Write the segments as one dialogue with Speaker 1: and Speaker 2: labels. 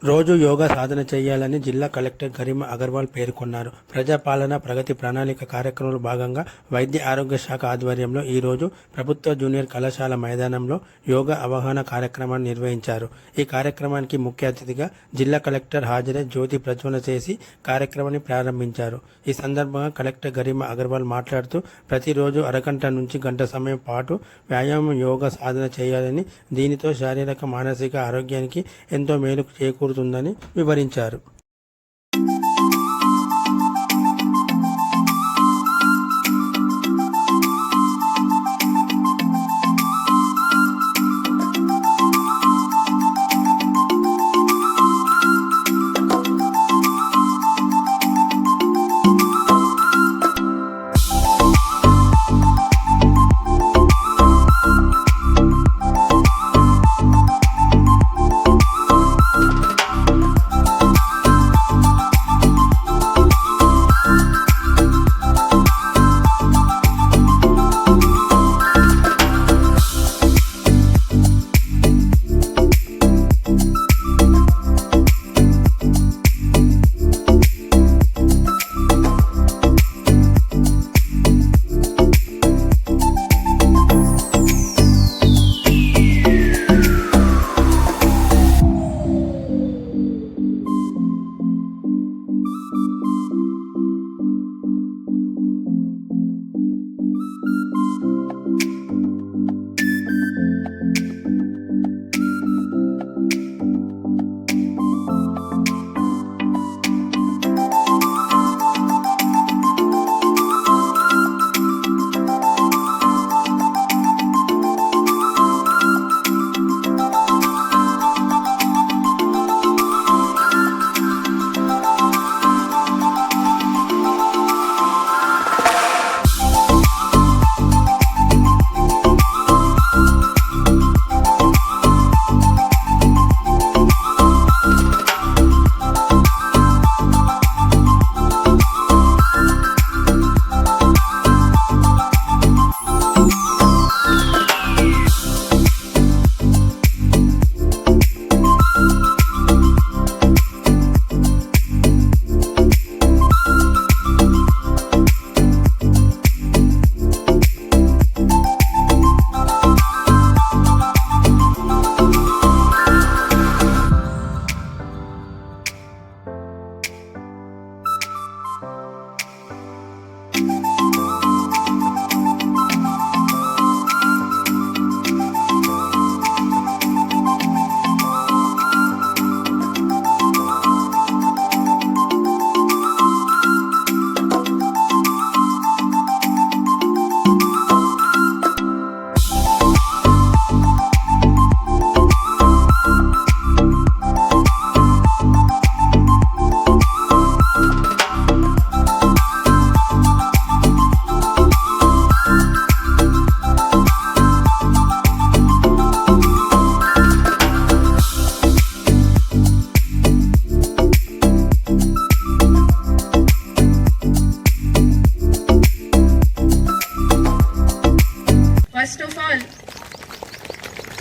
Speaker 1: రోజు యోగా సాధన చేయాలని జిల్లా కలెక్టర్ గరిమా అగర్వాల్ పేర్కొన్నారు. ప్రజాపాలన ప్రగతి ప్రణాళిక కార్యక్రమంలో భాగంగా వైద్య ఆరోగ్య శాఖ ఆధ్వర్యంలో ఈరోజు ప్రభుత్వ జూనియర్ కళాశాల మైదానంలో యోగా అవగాహన కార్యక్రమాన్ని నిర్వహించారు. ఈ కార్యక్రమానికి ముఖ్య అతిథిగా జిల్లా కలెక్టర్ హాజరై జ్యోతి ప్రజ్వలన చేసి కార్యక్రమాన్ని ప్రారంభించారు. ఈ సందర్భంగా కలెక్టర్ గరిమా అగర్వాల్ మాట్లాడుతూ ప్రతిరోజు అరగంట నుంచి గంట సమయం పాటు వ్యాయామం యోగా సాధన చేయాలని, దీనితో శారీరక మానసిక ఆరోగ్యానికి ఎంతో మేలు చేకూరుతుందని వివరించారు.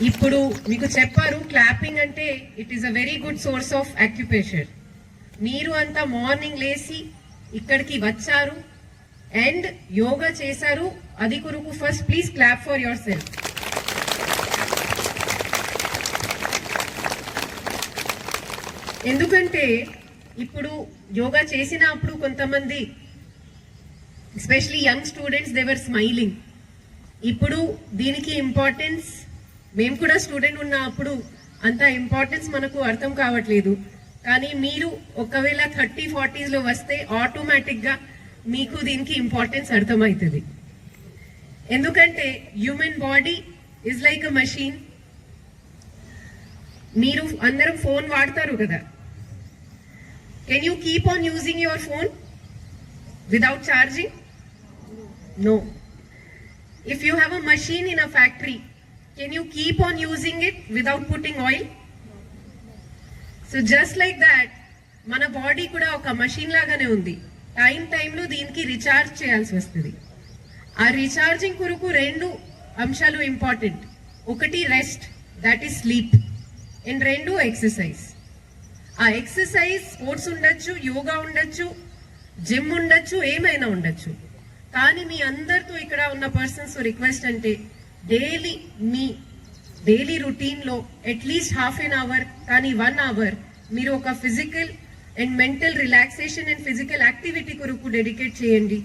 Speaker 2: ఇప్పుడు మీకు చెప్పారు క్లాపింగ్ అంటే it is a very good source of occupation. మీరు అంతా మార్నింగ్ లేచి ఇక్కడికి వచ్చారు అండ్ యోగా చేశారు, అది కొరకు first please clap for your self. ఎందుకంటే ఇప్పుడు యోగా చేసినప్పుడు కొంతమంది especially young students they were smiling. ఇప్పుడు దీనికి ఇంపార్టెన్స్, మేము కూడా స్టూడెంట్ ఉన్నప్పుడు అంత ఇంపార్టెన్స్ మనకు అర్థం కావట్లేదు. కానీ మీరు ఒకవేళ 30-40s లో వస్తే ఆటోమేటిక్గా మీకు దీనికి ఇంపార్టెన్స్ అర్థమవుతుంది. ఎందుకంటే human body is like a machine. మీరు అందరం ఫోన్ వాడతారు కదా, can you keep on using your phone without charging? No. If you have a machine in a factory, can you keep on using it without putting oil? So just like that, మన body కూడా ఒక machine లాగానే ఉంది. టైంలో దీనికి recharge చేయాల్సి వస్తుంది. ఆ రీఛార్జింగ్ కొరకు రెండు అంశాలు ఇంపార్టెంట్. ఒకటి rest, that is sleep, and రెండు ఎక్సర్సైజ్. ఆ ఎక్సర్సైజ్ స్పోర్ట్స్ ఉండొచ్చు, యోగా ఉండొచ్చు, జిమ్ ఉండొచ్చు, ఏమైనా ఉండొచ్చు. కానీ మీ అందరితో ఇక్కడ ఉన్న పర్సన్స్ రిక్వెస్ట్ అంటే డైలీ రొటీన్ లో అట్లీస్ట్ హాఫ్ ఎన్ అవర్ కానీ 1 అవర్ మీరు ఒక physical and mental relaxation and physical activity కొరకు డెడికేట్ చేయండి.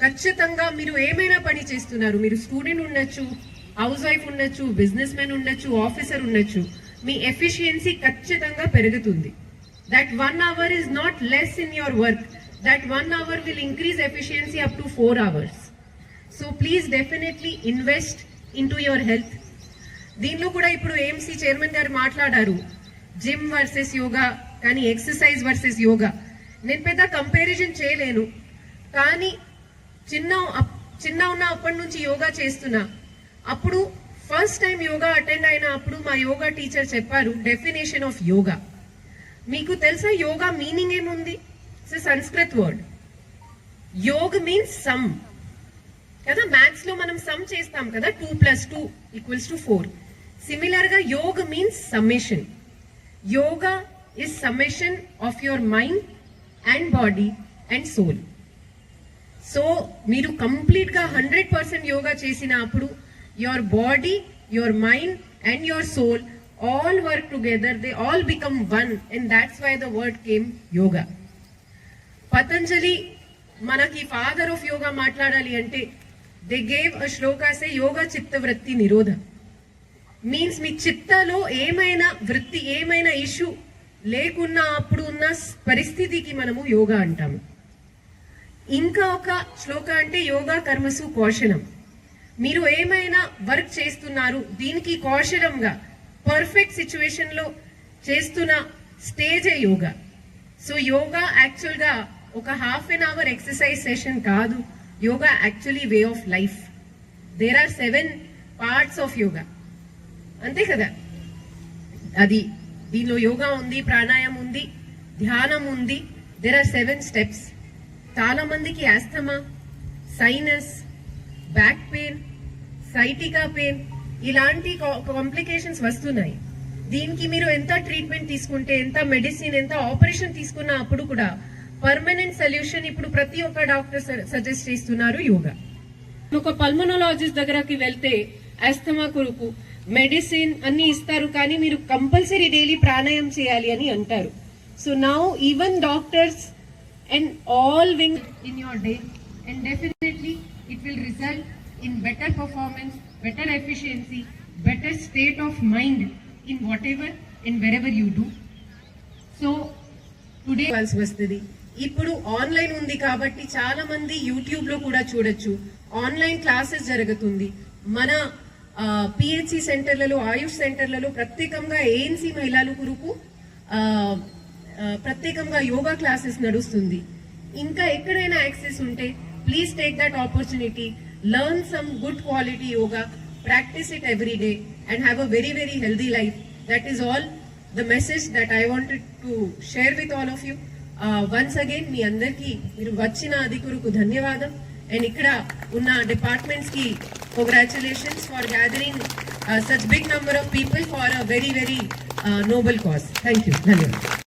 Speaker 2: ఖచ్చితంగా మీరు ఏమైనా పని చేస్తున్నారు, మీరు స్టూడెంట్ ఉండొచ్చు, హౌస్ వైఫ్ ఉండొచ్చు, బిజినెస్ మ్యాన్ ఉండొచ్చు, ఆఫీసర్ ఉండొచ్చు, మీ ఎఫిషియన్సీ ఖచ్చితంగా పెరుగుతుంది. That 1 hour is not less in your work. That 1 hour will increase efficiency up to 4 hours. So please definitely invest into your health. దీనిలో కూడా ఇప్పుడు ఏఎంసీ చైర్మన్ గారు మాట్లాడారు, జిమ్ వర్సెస్ యోగా కానీ ఎక్సర్సైజ్ వర్సెస్ యోగా. నేను పెద్ద కంపారిజన్ చేయలేను, కానీ చిన్న ఉన్న అప్పటి నుంచి యోగా చేస్తున్నా. అప్పుడు ఫస్ట్ టైం యోగా అటెండ్ అయిన అప్పుడు మా యోగా టీచర్ చెప్పారు డెఫినేషన్ ఆఫ్ యోగా. మీకు తెలుసా యోగా మీనింగ్ ఏముంది? It's Sanskrit word. Yog means sum కదా, మ్యాథ్స్ లో మనం సమ్ చేస్తాం కదా, 2 + 2 = 4. సిమిలర్ గా yog means summation. Yoga is summation of your mind and body and soul. So మీరు కంప్లీట్ గా 100% యోగా చేసిన అప్పుడు your body, your mind and your soul all work together, they all become one, and that's why the word came yoga. Patanjali manaki father of yoga matladali ante they gave a shloka say yoga chitta vritti nirodha. Means మీ చిత్తలో ఏమైనా వృత్తి ఏమైనా issue లేకున్నా అప్పుడు ఉన్న పరిస్థితికి మనము యోగా అంటాము. ఇంకా ఒక శ్లోక అంటే యోగా కర్మసు కౌశలం. మీరు ఏమైనా వర్క్ చేస్తున్నారు, దీనికి కౌశలంగా పర్ఫెక్ట్ సిచ్యువేషన్ లో చేస్తున్న స్టేజే యోగా. సో యోగా యాక్చువల్ గా ఒక half an hour exercise session కాదు, yoga actually way of life. There are 7 parts of yoga, అంతే కదా. అది దీనిలో యోగా ఉంది, ప్రాణాయామం ఉంది, ధ్యానం ఉంది. There are 7 steps. చాలా మందికి asthma, sinus, back pain, sciatica pain ఇలాంటి కాంప్లికేషన్స్ వస్తున్నాయి. దీనికి మీరు ఎంత ట్రీట్మెంట్ తీసుకుంటే, ఎంత మెడిసిన్, ఎంత ఆపరేషన్ తీసుకున్నా అప్పుడు కూడా పర్మనెంట్ సొల్యూషన్ ఇప్పుడు ప్రతి ఒక్క డాక్టర్ సజెస్ట్ చేస్తున్నారు యోగా. ఒక పల్మనాలజిస్ట్ దగ్గరకి వెళ్తే ఆస్తమా కొరకు మెడిసిన్ అన్ని ఇస్తారు, కానీ మీరు కంపల్సరీ డైలీ ప్రాణాయామం చేయాలి అని అంటారు. So now even doctors and all wing in your day, and definitely it will result in better performance, better efficiency, better state of mind in whatever and wherever you do. So today వస్తుంది. ఇప్పుడు online ఉంది కాబట్టి చాలా మంది YouTube లో కూడా చూడొచ్చు. Online classes జరుగుతుంది. మన పిహెచ్సి సెంటర్లలో, ఆయుష్ సెంటర్లలో ప్రత్యేకంగా ఏఎన్సీ మహిళల కొరకు ప్రత్యేకంగా యోగా క్లాసెస్ నడుస్తుంది. ఇంకా ఎక్కడైనా యాక్సెస్ ఉంటే please take that opportunity. Learn some good quality yoga, practice it every day and have a very, very healthy life. That is all the message that I wanted to share with all of you. Once again, మీ అందరికీ మీరు వచ్చిన అధికారులకు ధన్యవాదం. And ఇక్కడ ఉన్న departments కి congratulations for gathering such big number of people for a very, very noble cause. Thank you. ధన్యవాదాలు.